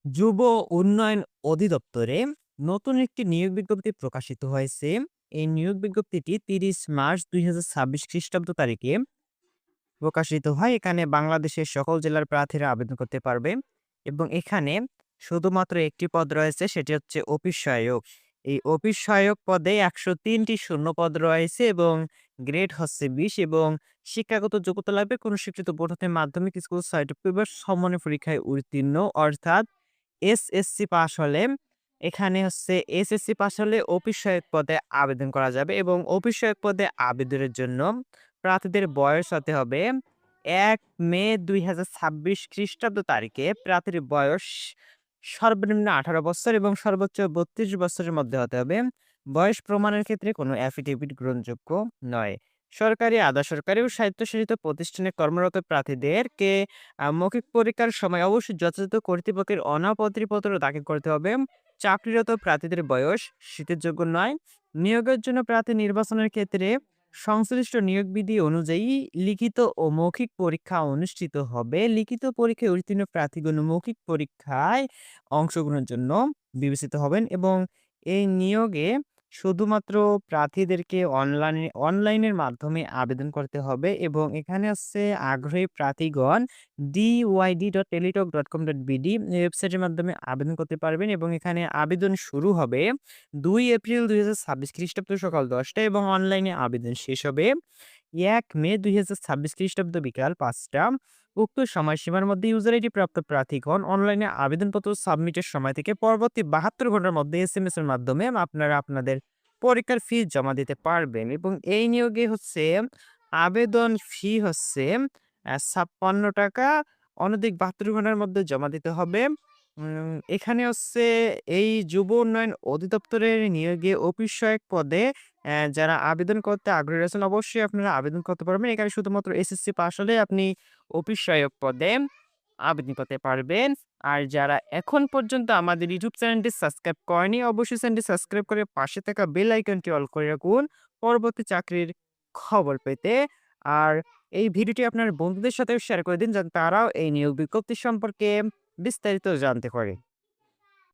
যুব উন্নয়ন অধিদপ্তরে নতুন একটি নিয়োগ বিজ্ঞপ্তি প্রকাশিত হয়েছে। এই নিয়োগ বিজ্ঞপ্তিটি ৩০ মার্চ ২০২৬ খ্রিস্টাব্দ তারিখে প্রকাশিত হয়। এখানে বাংলাদেশের সকল জেলার প্রার্থীরা আবেদন করতে পারবে এবং এখানে শুধুমাত্র একটি পদ রয়েছে, সেটি হচ্ছে অফিস সহায়ক। এই অফিস সহায়ক পদে ১০৩টি শূন্য পদ রয়েছে এবং গ্রেড হচ্ছে ২০ এবং শিক্ষাগত যোগ্যতা লাগবে কোনো স্বীকৃত বোর্ড হতে মাধ্যমিক স্কুল সার্টিফিকেট বা সমমানের পরীক্ষায় উত্তীর্ণ, অর্থাৎ এসএসসি পাস হলে। এখানে হচ্ছে এসএসসি পাস হলে অফিস সহায়ক পদে আবেদন করা যাবে এবং অফিস সহায়ক পদে আবেদনের জন্য প্রার্থীদের বয়স হতে হবে ১ মে ২০২৬ খ্রিস্টাব্দ তারিখে প্রার্থীর বয়স সর্বনিম্ন ১৮ বছর এবং সর্বোচ্চ ৩২ বছরের মধ্যে হতে হবে। বয়স প্রমাণের ক্ষেত্রে কোনো অ্যাফিডেভিট গ্রহণযোগ্য নয়। সরকারি, আধা সরকারি ও স্বায়ত্তশাসিত প্রতিষ্ঠানে কর্মরত প্রার্থীদেরকে মৌখিক পরীক্ষার সময় অবশ্যই যথাযথ কর্তৃপক্ষের অনাপত্তিপত্র দাখিল করতে হবে। চাকরিরত প্রার্থীদের বয়স শীতের যোগ্য নয়। নিয়োগের জন্য প্রার্থী নির্বাচনের ক্ষেত্রে সংশ্লিষ্ট নিয়োগ বিধি অনুযায়ী লিখিত ও মৌখিক পরীক্ষা অনুষ্ঠিত হবে। লিখিত পরীক্ষায় উত্তীর্ণ প্রার্থীগণ মৌখিক পরীক্ষায় অংশগ্রহণের জন্য বিবেচিত হবেন এবং এই নিয়োগে শুধুমাত্র প্রার্থীদেরকে অনলাইনের মাধ্যমে আবেদন করতে হবে এবং এখানে হচ্ছে আগ্রহী প্রার্থীগণ dyd.teletalk.com.bd এই ওয়েবসাইটের মাধ্যমে আবেদন করতে পারবেন এবং এখানে আবেদন শুরু হবে ২ এপ্রিল ২০২৬ খ্রিস্টাব্দ সকাল ১০টায় এবং অনলাইনে আবেদন শেষ হবে ১ মে ২০২৬ খ্রিস্টাব্দ বিকাল ৫টা। উক্ত সময়সীমার মধ্যে ইউজার আইডি প্রাপ্ত প্রার্থীগণ অনলাইনে আবেদনপত্র সাবমিটের সময় থেকে পরবর্তী ৭২ ঘন্টার মধ্যে এসএমএস এর মাধ্যমে আপনারা আপনাদের পরীক্ষার ফি জমা দিতে পারবেন এবং এই নিয়োগে হচ্ছে আবেদন ফি হচ্ছে ৳৫৬ অনধিক ৭২ ঘন্টার মধ্যে জমা দিতে হবে। এখানে হচ্ছে এই যুব উন্নয়ন অধিদপ্তরের নিয়োগে অফিস সহায়ক পদে যারা আবেদন করতে আগ্রহী রয়েছেন অবশ্যই আপনারা আবেদন করতে পারবেন। এখানে শুধুমাত্র এসএসসি পাস হলে আপনি অফিস সহায়ক পদে আবেদন করতে পারবেন। আর যারা এখন পর্যন্ত আমাদের ইউটিউব চ্যানেলটি সাবস্ক্রাইব করেনি, অবশ্যই চ্যানেলটি সাবস্ক্রাইব করে পাশে থাকা বেল আইকনটি অল করে রাখুন পরবর্তী চাকরির খবর পেতে। আর এই ভিডিওটি আপনার বন্ধুদের সাথেও শেয়ার করে দিন, যাতে তারাও এই নিয়োগ বিজ্ঞপ্তি সম্পর্কে বিস্তারিত জানতে পারে।